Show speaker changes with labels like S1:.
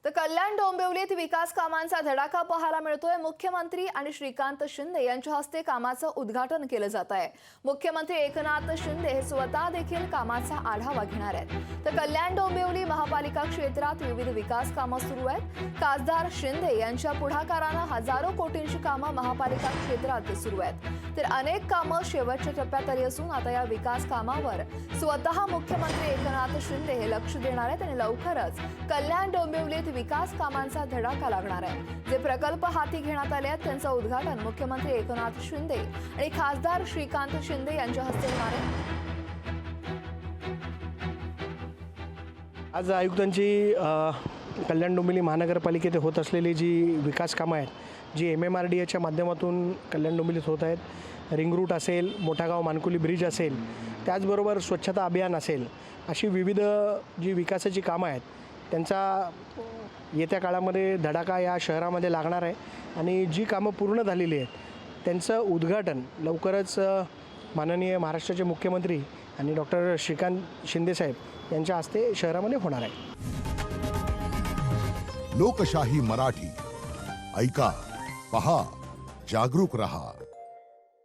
S1: तर कल्याण डोंबिवलीत विकास कामांचा धडाका पाहायला मिळतोय। मुख्यमंत्री आणि श्रीकांत शिंदे यांच्या हस्ते कामाचं उद्घाटन केलं जात आहे। मुख्यमंत्री एकनाथ शिंदे हे स्वतः देखील कामाचा आढावा घेणार आहेत। तर कल्याण डोंबिवली महापालिका क्षेत्रात विविध विकास कामं सुरू आहेत। खासदार शिंदे यांच्या पुढाकारानं हजारो कोटींची कामं महापालिका क्षेत्रात सुरू आहेत। तर अनेक कामं शेवटच्या टप्प्यात आली असून आता या विकास कामावर स्वतः मुख्यमंत्री एकनाथ शिंदे हे लक्ष देणार आहेत आणि लवकरच कल्याण डोंबिवलीत विकास कामांचा धडाका लागणार आहे। जे प्रकल्प हाती घेण्यात आले आहेत त्यांचं उद्घाटन मुख्यमंत्री एकनाथ शिंदे आणि खासदार श्रीकांत शिंदे यांच्या हस्ते होणार आहे।
S2: आज आयुक्तांची कल्याण डोंबिवली महानगरपालिकेत होत असलेली जी विकास कामं आहेत, जी MMRDAच्या माध्यमातून कल्याण डोंबिवलीत होत आहेत, रिंग रूट असेल, मोठागाव मानकुली ब्रिज असेल, त्याचबरोबर स्वच्छता अभियान असेल, अशी विविध जी विकासाची कामं आहेत त्यांचा येत्या काळामध्ये धडाका या शहरामध्ये लागणार आहे। आणि जी कामं पूर्ण झालेली आहेत त्यांचं उद्घाटन लवकरच माननीय महाराष्ट्राचे मुख्यमंत्री आणि डॉक्टर श्रीकांत शिंदे साहेब यांच्या हस्ते शहरामध्ये होणार आहे।
S3: लोकशाही मराठी ऐका, पहा, जागरूक रहा।